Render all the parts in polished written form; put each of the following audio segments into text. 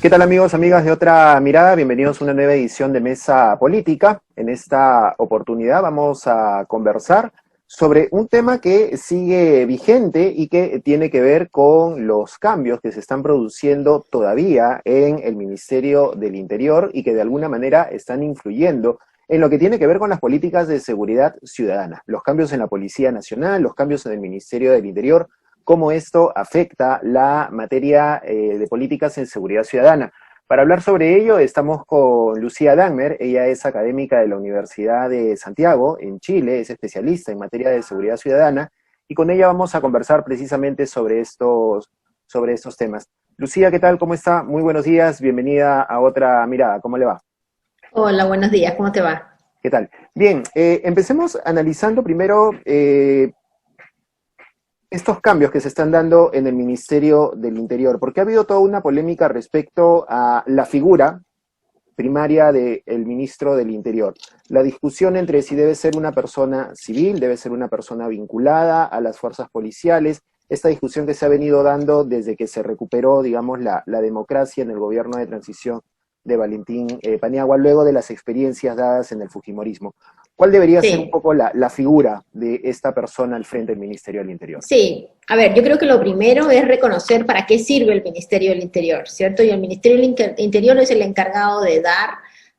¿Qué tal amigos, amigas de Otra Mirada? Bienvenidos a una nueva edición de Mesa Política. En esta oportunidad vamos a conversar sobre un tema que sigue vigente y que tiene que ver con los cambios que se están produciendo todavía en el Ministerio del Interior y que de alguna manera están influyendo en lo que tiene que ver con las políticas de seguridad ciudadana. Los cambios en la Policía Nacional, los cambios en el Ministerio del Interior, cómo esto afecta la materia de políticas en seguridad ciudadana. Para hablar sobre ello estamos con Lucía Dagmer. Ella es académica de la Universidad de Santiago, en Chile, es especialista en materia de seguridad ciudadana, y con ella vamos a conversar precisamente sobre estos temas. Lucía, ¿qué tal? ¿Cómo está? Muy buenos días, bienvenida a Otra Mirada, ¿cómo le va? Hola, buenos días, ¿cómo te va? ¿Qué tal? Bien, empecemos analizando primero estos cambios que se están dando en el Ministerio del Interior, porque ha habido toda una polémica respecto a la figura primaria del ministro del Interior. La discusión entre si debe ser una persona civil, debe ser una persona vinculada a las fuerzas policiales, esta discusión que se ha venido dando desde que se recuperó, digamos, la democracia en el gobierno de transición de Valentín Paniagua, luego de las experiencias dadas en el fujimorismo. ¿Cuál debería ser un Sí, poco la figura de esta persona al frente del Ministerio del Interior? sí. A ver, yo creo que lo primero es reconocer para qué sirve el Ministerio del Interior, ¿cierto? Y el Ministerio del Interior es el encargado de dar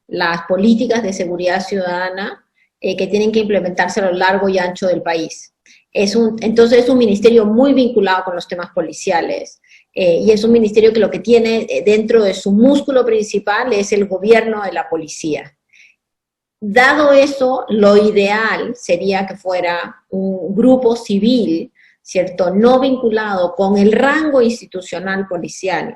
las políticas de seguridad ciudadana que tienen que implementarse a lo largo y ancho del país. Entonces es un ministerio muy vinculado con los temas policiales y es un ministerio que lo que tiene dentro de su músculo principal es el gobierno de la policía. Dado eso, lo ideal sería que fuera un grupo civil, ¿cierto? No vinculado con el rango institucional policial,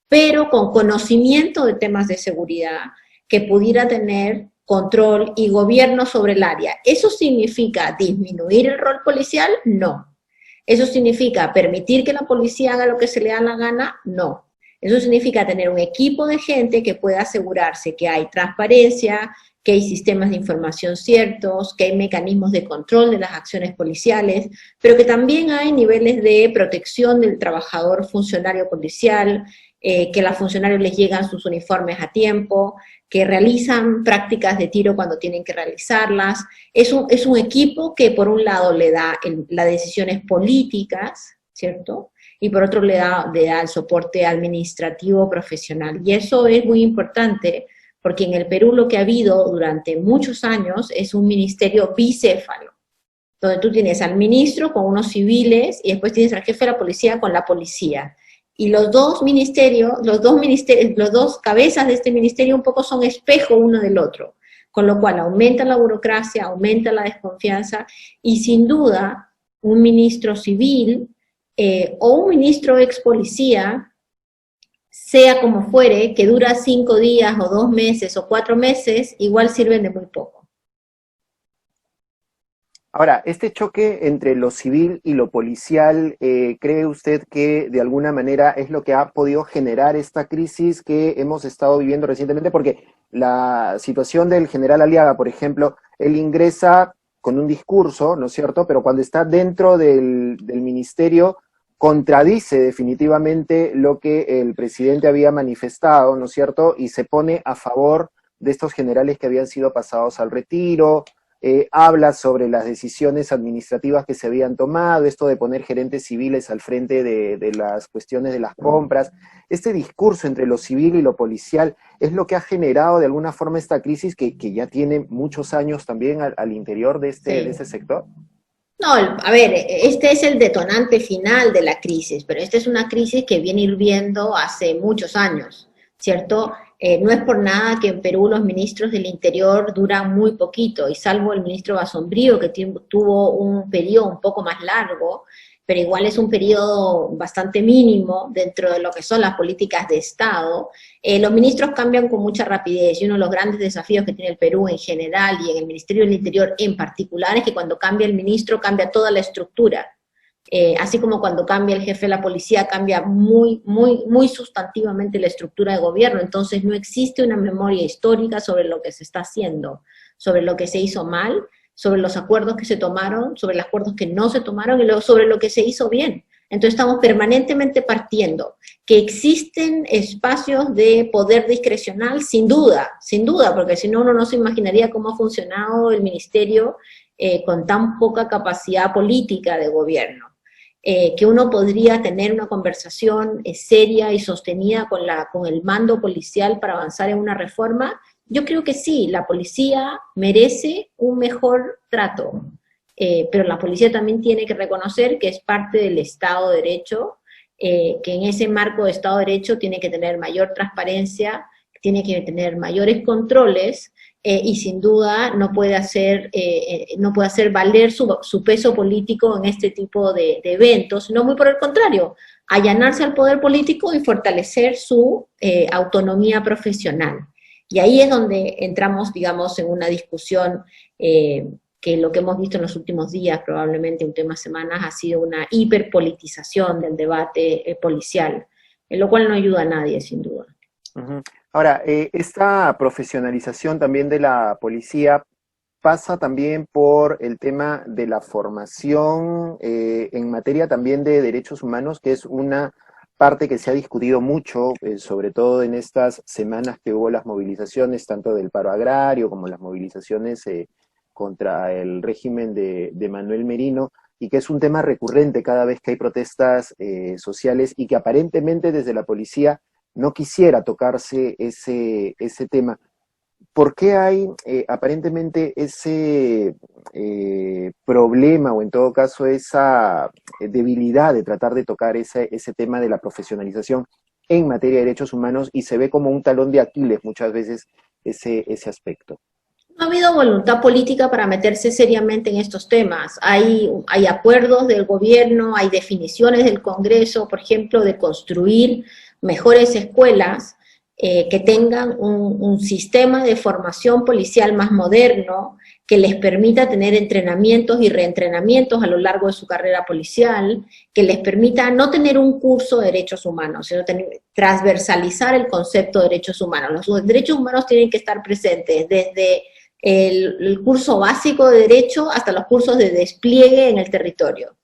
pero con conocimiento de temas de seguridad, que pudiera tener control y gobierno sobre el área. ¿Eso significa disminuir el rol policial? No. ¿Eso significa permitir que la policía haga lo que se le da la gana? No. Eso significa tener un equipo de gente que pueda asegurarse que hay transparencia, que hay sistemas de información ciertos, que hay mecanismos de control de las acciones policiales, pero que también hay niveles de protección del trabajador funcionario policial, que a los funcionarios les llegan sus uniformes a tiempo, que realizan prácticas de tiro cuando tienen que realizarlas. Es un equipo que por un lado le da las decisiones políticas, ¿cierto? Y por otro le da el soporte administrativo profesional. Y eso es muy importante, porque en el Perú lo que ha habido durante muchos años es un ministerio bicéfalo, donde tú tienes al ministro con unos civiles y después tienes al jefe de la policía con la policía. Y los dos cabezas de este ministerio un poco son espejo uno del otro, con lo cual aumenta la burocracia, aumenta la desconfianza y sin duda un ministro civil o un ministro ex policía, sea como fuere, que dura 5 días o 2 meses o 4 meses, igual sirven de muy poco. Ahora, este choque entre lo civil y lo policial, ¿cree usted que de alguna manera es lo que ha podido generar esta crisis que hemos estado viviendo recientemente? Porque la situación del general Aliaga, por ejemplo, él ingresa con un discurso, ¿no es cierto? Pero cuando está dentro del ministerio, contradice definitivamente lo que el presidente había manifestado, ¿no es cierto? Y se pone a favor de estos generales que habían sido pasados al retiro, habla sobre las decisiones administrativas que se habían tomado, esto de poner gerentes civiles al frente de las cuestiones de las compras. Este discurso entre lo civil y lo policial es lo que ha generado de alguna forma esta crisis que ya tiene muchos años también al interior de Sí. este sector. No, a ver, este es el detonante final de la crisis, pero esta es una crisis que viene hirviendo hace muchos años, ¿cierto? No es por nada que en Perú los ministros del Interior duran muy poquito, y salvo el ministro Basombrío, que tuvo un periodo un poco más largo, pero igual es un periodo bastante mínimo dentro de lo que son las políticas de Estado. Los ministros cambian con mucha rapidez, y uno de los grandes desafíos que tiene el Perú en general y en el Ministerio del Interior en particular es que cuando cambia el ministro cambia toda la estructura. Así como cuando cambia el jefe de la policía, cambia muy sustantivamente la estructura de gobierno. Entonces no existe una memoria histórica sobre lo que se está haciendo, sobre lo que se hizo mal, sobre los acuerdos que se tomaron, sobre los acuerdos que no se tomaron y luego sobre lo que se hizo bien. Entonces estamos permanentemente partiendo. Que existen espacios de poder discrecional, sin duda, porque si no uno no se imaginaría cómo ha funcionado el ministerio con tan poca capacidad política de gobierno. Que uno podría tener una conversación seria y sostenida con el mando policial para avanzar en una reforma. Yo creo que sí, la policía merece un mejor trato, pero la policía también tiene que reconocer que es parte del Estado de Derecho, que en ese marco de Estado de Derecho tiene que tener mayor transparencia, tiene que tener mayores controles, y sin duda no puede hacer valer su peso político en este tipo de eventos, no muy por el contrario, allanarse al poder político y fortalecer su autonomía profesional. Y ahí es donde entramos, digamos, en una discusión que lo que hemos visto en los últimos días, probablemente últimas semanas, ha sido una hiperpolitización del debate policial, lo cual no ayuda a nadie, sin duda. Ujú. Ahora, esta profesionalización también de la policía pasa también por el tema de la formación en materia también de derechos humanos, que es una parte que se ha discutido mucho, sobre todo en estas semanas que hubo las movilizaciones, tanto del paro agrario como las movilizaciones contra el régimen de Manuel Merino, y que es un tema recurrente cada vez que hay protestas sociales y que aparentemente desde la policía no quisiera tocarse ese tema. ¿Por qué hay aparentemente ese problema o en todo caso esa debilidad de tratar de tocar ese tema de la profesionalización en materia de derechos humanos y se ve como un talón de Aquiles muchas veces ese aspecto? No ha habido voluntad política para meterse seriamente en estos temas. Hay acuerdos del gobierno, hay definiciones del Congreso, por ejemplo, de construir mejores escuelas que tengan un sistema de formación policial más moderno, que les permita tener entrenamientos y reentrenamientos a lo largo de su carrera policial, que les permita no tener un curso de derechos humanos, sino transversalizar el concepto de derechos humanos. Los derechos humanos tienen que estar presentes desde el curso básico de derecho hasta los cursos de despliegue en el territorio.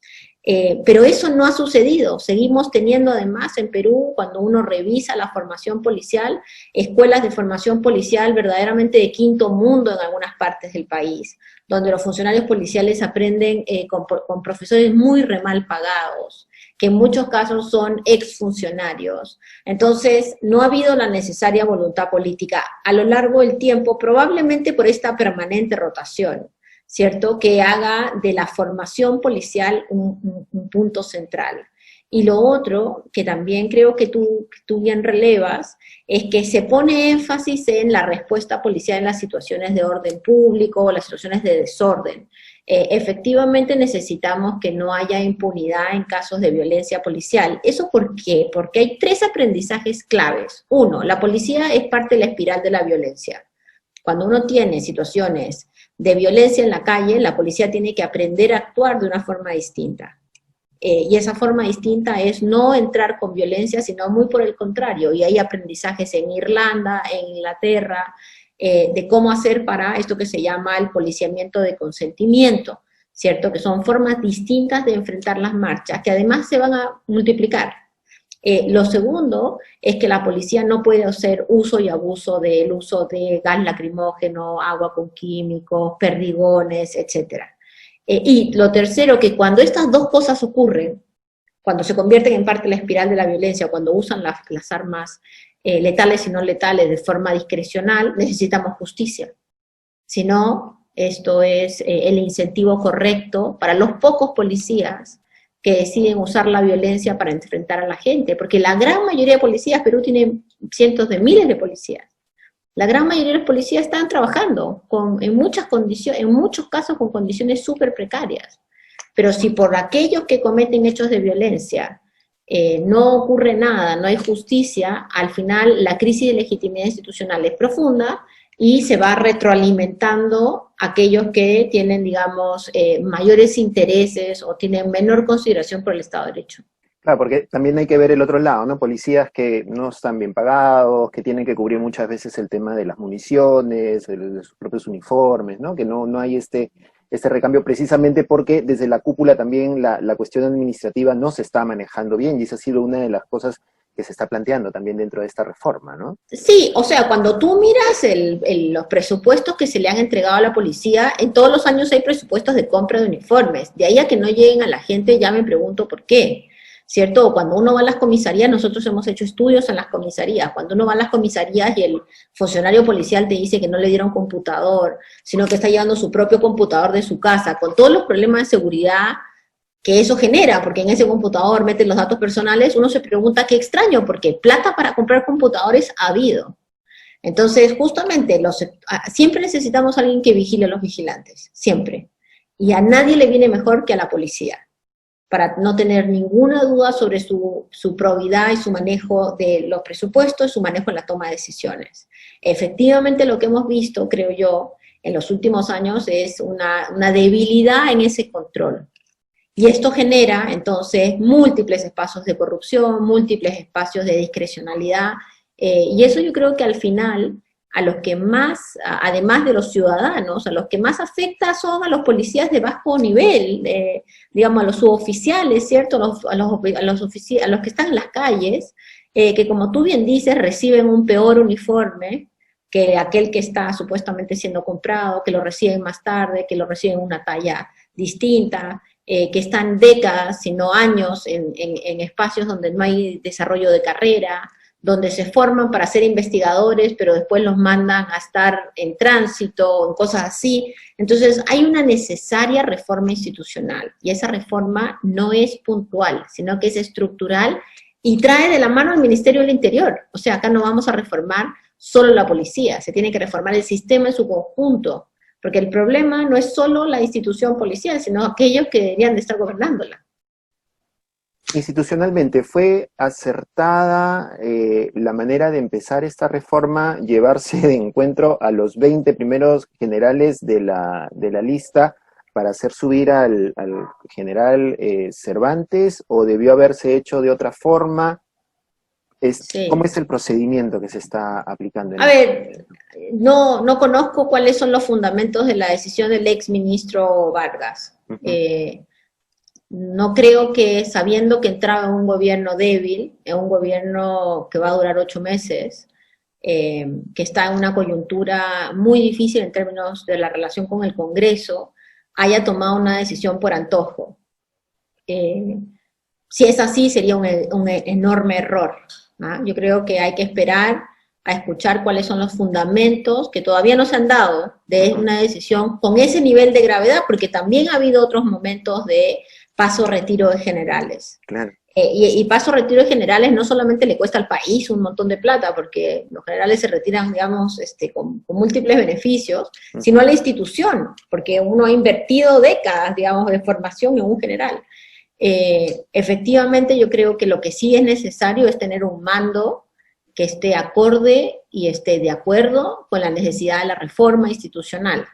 Pero eso no ha sucedido. Seguimos teniendo además en Perú, cuando uno revisa la formación policial, escuelas de formación policial verdaderamente de quinto mundo en algunas partes del país, donde los funcionarios policiales aprenden con profesores muy mal pagados, que en muchos casos son exfuncionarios. Entonces, no ha habido la necesaria voluntad política a lo largo del tiempo, probablemente por esta permanente rotación, ¿cierto? Que haga de la formación policial un punto central. Y lo otro, que también creo que tú bien relevas, es que se pone énfasis en la respuesta policial en las situaciones de orden público o las situaciones de desorden. Efectivamente necesitamos que no haya impunidad en casos de violencia policial. ¿Eso por qué? Porque hay tres aprendizajes claves. Uno, la policía es parte de la espiral de la violencia. Cuando uno tiene situaciones de violencia en la calle, la policía tiene que aprender a actuar de una forma distinta. Y esa forma distinta es no entrar con violencia, sino muy por el contrario. Y hay aprendizajes en Irlanda, en Inglaterra, de cómo hacer para esto que se llama el policiamiento de consentimiento, ¿cierto? Que son formas distintas de enfrentar las marchas, que además se van a multiplicar. Lo segundo es que la policía no puede hacer uso y abuso del uso de gas lacrimógeno, agua con químicos, perdigones, etc. Y lo tercero, que cuando estas dos cosas ocurren, cuando se convierten en parte de la espiral de la violencia, cuando usan las armas letales y no letales de forma discrecional, necesitamos justicia. Si no, esto es el incentivo correcto para los pocos policías que deciden usar la violencia para enfrentar a la gente, porque la gran mayoría de policías, Perú tiene cientos de miles de policías, la gran mayoría de los policías están trabajando en muchos casos con condiciones súper precarias, pero si por aquellos que cometen hechos de violencia no ocurre nada, no hay justicia, al final la crisis de legitimidad institucional es profunda y se va retroalimentando aquellos que tienen, digamos, mayores intereses o tienen menor consideración por el Estado de Derecho. Claro, porque también hay que ver el otro lado, ¿no? Policías que no están bien pagados, que tienen que cubrir muchas veces el tema de las municiones, de sus propios uniformes, ¿no? Que no hay este recambio precisamente porque desde la cúpula también la cuestión administrativa no se está manejando bien y esa ha sido una de las cosas que se está planteando también dentro de esta reforma, ¿no? Sí, o sea, cuando tú miras los presupuestos que se le han entregado a la policía, en todos los años hay presupuestos de compra de uniformes. De ahí a que no lleguen a la gente, ya me pregunto por qué, ¿cierto? Cuando uno va a las comisarías, nosotros hemos hecho estudios en las comisarías. Cuando uno va a las comisarías y el funcionario policial te dice que no le dieron computador, sino que está llevando su propio computador de su casa, con todos los problemas de seguridad que eso genera, porque en ese computador meten los datos personales, uno se pregunta qué extraño, porque plata para comprar computadores ha habido. Entonces, justamente, siempre necesitamos a alguien que vigile a los vigilantes, siempre. Y a nadie le viene mejor que a la policía, para no tener ninguna duda sobre su probidad y su manejo de los presupuestos, su manejo en la toma de decisiones. Efectivamente, lo que hemos visto, creo yo, en los últimos años es una debilidad en ese control. Y esto genera, entonces, múltiples espacios de corrupción, múltiples espacios de discrecionalidad, y eso yo creo que al final, a los que más, además de los ciudadanos, a los que más afecta son a los policías de bajo nivel, digamos, a los suboficiales, ¿cierto? A los que están en las calles, que como tú bien dices, reciben un peor uniforme que aquel que está supuestamente siendo comprado, que lo reciben más tarde, que lo reciben una talla distinta, que están décadas, sino años, en espacios donde no hay desarrollo de carrera, donde se forman para ser investigadores, pero después los mandan a estar en tránsito, en cosas así. Entonces, hay una necesaria reforma institucional, y esa reforma no es puntual, sino que es estructural, y trae de la mano al Ministerio del Interior. O sea, acá no vamos a reformar solo la policía, se tiene que reformar el sistema en su conjunto, porque el problema no es solo la institución policial, sino aquellos que deberían de estar gobernándola. Institucionalmente, ¿fue acertada la manera de empezar esta reforma, llevarse de encuentro a los 20 primeros generales de la lista para hacer subir al general Cervantes, o debió haberse hecho de otra forma? Sí. ¿Cómo es el procedimiento que se está aplicando? A ver, no conozco cuáles son los fundamentos de la decisión del ex ministro Vargas. No creo que, sabiendo que entraba en un gobierno débil, en un gobierno que va a durar 8 meses, que está en una coyuntura muy difícil en términos de la relación con el Congreso, haya tomado una decisión por antojo. Si es así, sería un enorme error, ¿no? Yo creo que hay que esperar a escuchar cuáles son los fundamentos que todavía no se han dado de una decisión con ese nivel de gravedad, porque también ha habido otros momentos de paso-retiro de generales. Claro. Y paso-retiro de generales no solamente le cuesta al país un montón de plata, porque los generales se retiran, digamos, con múltiples beneficios, sino a la institución, porque uno ha invertido décadas, digamos, de formación en un general. Efectivamente, yo creo que lo que sí es necesario es tener un mando que esté acorde y esté de acuerdo con la necesidad de la reforma institucional.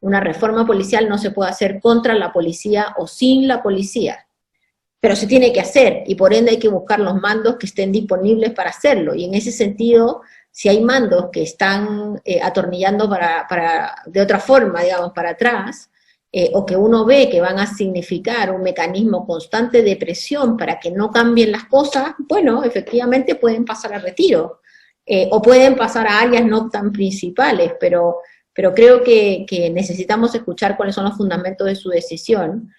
Una reforma policial no se puede hacer contra la policía o sin la policía, pero se tiene que hacer, y por ende hay que buscar los mandos que estén disponibles para hacerlo, y en ese sentido, si hay mandos que están atornillando de otra forma, digamos, para atrás, o que uno ve que van a significar un mecanismo constante de presión para que no cambien las cosas, bueno, efectivamente pueden pasar a retiro, o pueden pasar a áreas no tan principales, pero creo que necesitamos escuchar cuáles son los fundamentos de su decisión,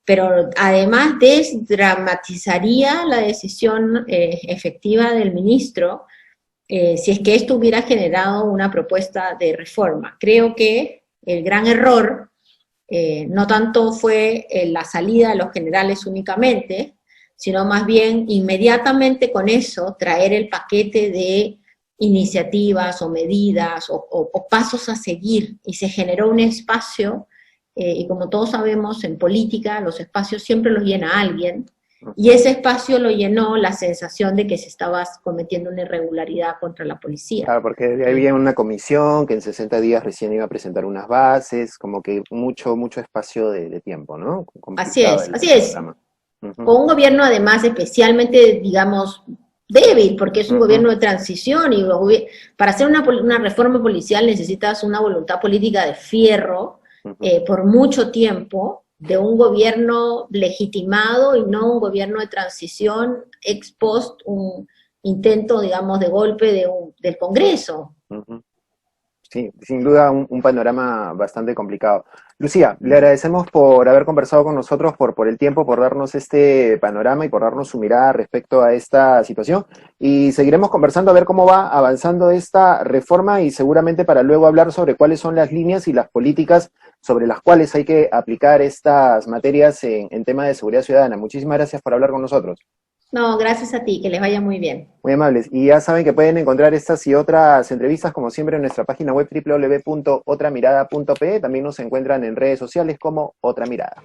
pero además desdramatizaría la decisión efectiva del ministro si es que esto hubiera generado una propuesta de reforma. Creo que el gran error no tanto fue la salida de los generales únicamente, sino más bien inmediatamente con eso traer el paquete de iniciativas o medidas o pasos a seguir, y se generó un espacio, y como todos sabemos en política los espacios siempre los llena alguien, y ese espacio lo llenó la sensación de que se estaba cometiendo una irregularidad contra la policía. Claro, porque había una comisión que en 60 días recién iba a presentar unas bases, como que mucho espacio de tiempo, ¿no? Así es. Con un gobierno además especialmente, digamos, débil, porque es un gobierno de transición, y para hacer una reforma policial necesitas una voluntad política de fierro, Ujú. por mucho tiempo de un gobierno legitimado y no un gobierno de transición ex post, un intento, digamos, de golpe del Congreso. Ujú. Sí, sin duda un panorama bastante complicado. Lucía, le agradecemos por haber conversado con nosotros, por el tiempo, por darnos este panorama y por darnos su mirada respecto a esta situación. Y seguiremos conversando a ver cómo va avanzando esta reforma y seguramente para luego hablar sobre cuáles son las líneas y las políticas sobre las cuales hay que aplicar estas materias en tema de seguridad ciudadana. Muchísimas gracias por hablar con nosotros. No, gracias a ti, que les vaya muy bien. Muy amables. Y ya saben que pueden encontrar estas y otras entrevistas, como siempre, en nuestra página web www.otramirada.pe. También nos encuentran en redes sociales como Otra Mirada.